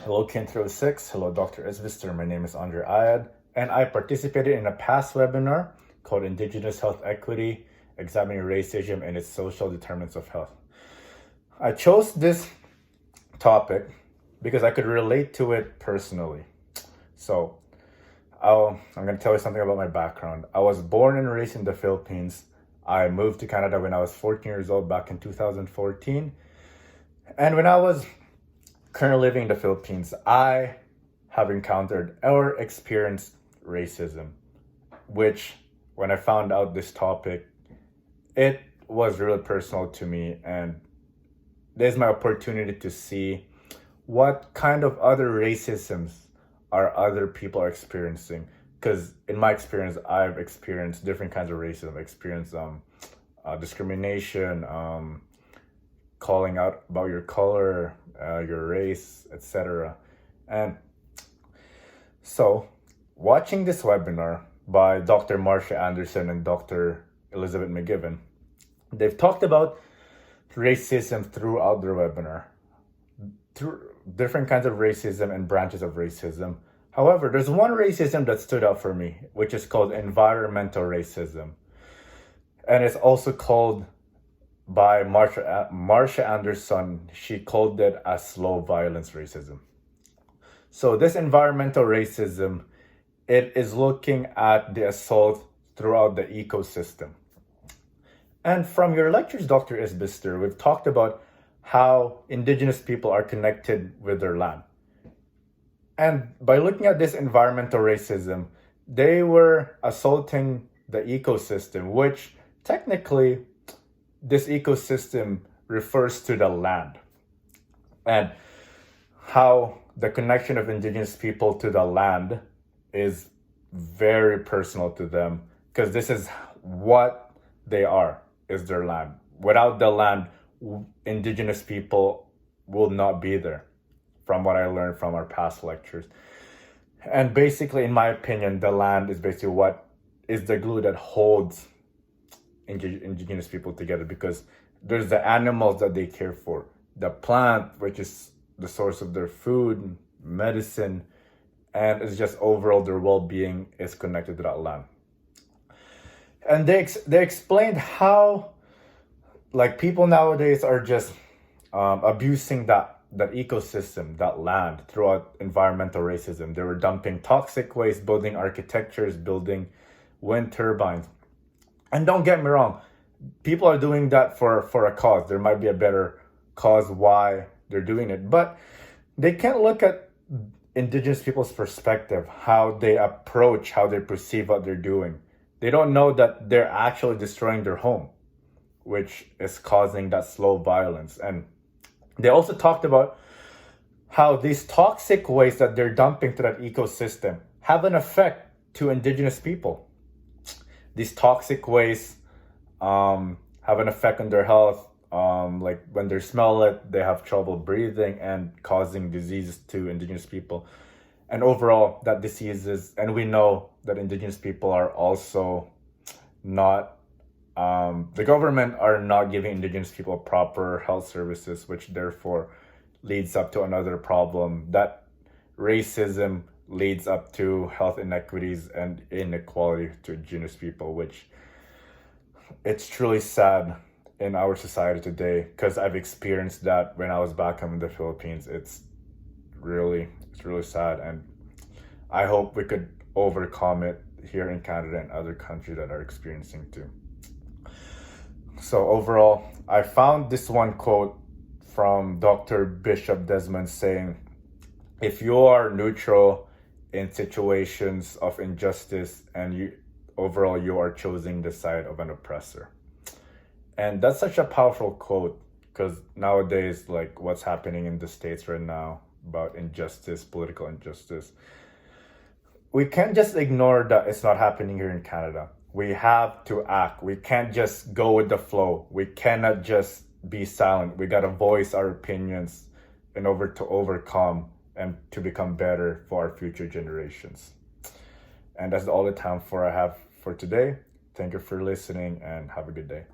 Hello, Kin306. Hello, Dr. Isbister. My name is Andre Ayad, and I participated in a past webinar called Indigenous Health Equity, Examining Racism and its Social Determinants of Health. I chose this topic because I could relate to it personally. So, I'm going to tell you something about my background. I was born and raised in the Philippines. I moved to Canada when I was 14 years old back in 2014. And when I was currently living in the Philippines, I have encountered or experienced racism, which when I found out this topic, it was really personal to me. And there's my opportunity to see what kind of other racisms are other people are experiencing. Because in my experience, I've experienced different kinds of racism. I've experienced discrimination, calling out about your color, your race, etc. And so, watching this webinar by Dr. Marcia Anderson and Dr. Elizabeth McGibbon, they've talked about racism throughout their webinar, through different kinds of racism and branches of racism. However, there's one racism that stood out for me, which is called environmental racism. And it's also called by Marcia Anderson, she called it as slow violence racism. So this environmental racism, it is looking at the assault throughout the ecosystem. And from your lectures, Dr. Isbister, we've talked about how Indigenous people are connected with their land. And by looking at this environmental racism, they were assaulting the ecosystem, which technically this ecosystem refers to the land, and how the connection of Indigenous people to the land is very personal to them, because this is what they are, is their land. Without the land, Indigenous people will not be there, from what I learned from our past lectures. And basically, in my opinion, the land is basically what is the glue that holds Indigenous people together, because there's the animals that they care for, the plant, which is the source of their food, medicine, and it's just overall their well-being is connected to that land. And they explained how like people nowadays are just abusing that ecosystem, that land, throughout environmental racism. They were dumping toxic waste, building architectures, building wind turbines. And don't get me wrong, people are doing that for a cause. There might be a better cause why they're doing it, but they can't look at Indigenous people's perspective, how they approach, how they perceive what they're doing. They don't know that they're actually destroying their home, which is causing that slow violence. And they also talked about how these toxic waste that they're dumping to that ecosystem have an effect to Indigenous people. These toxic wastes have an effect on their health. Like when they smell it, they have trouble breathing and causing diseases to Indigenous people. And overall, that diseases, and we know that Indigenous people are also not, the government are not giving Indigenous people proper health services, which therefore leads up to another problem. That racism leads up to health inequities and inequality to Indigenous people, which it's truly sad in our society today, because I've experienced that when I was back home in the Philippines. It's really sad, and I hope we could overcome it here in Canada and other countries that are experiencing too. So overall, I found this one quote from Dr. Bishop Desmond saying, if you are neutral in situations of injustice and you are choosing the side of an oppressor. And that's such a powerful quote, because nowadays, like what's happening in the States right now about injustice, political injustice, we can't just ignore that it's not happening here in Canada. We have to act. We can't just go with the flow. We cannot just be silent. We gotta voice our opinions in order to overcome and to become better for our future generations. And that's all the time I have for today. Thank you for listening and have a good day.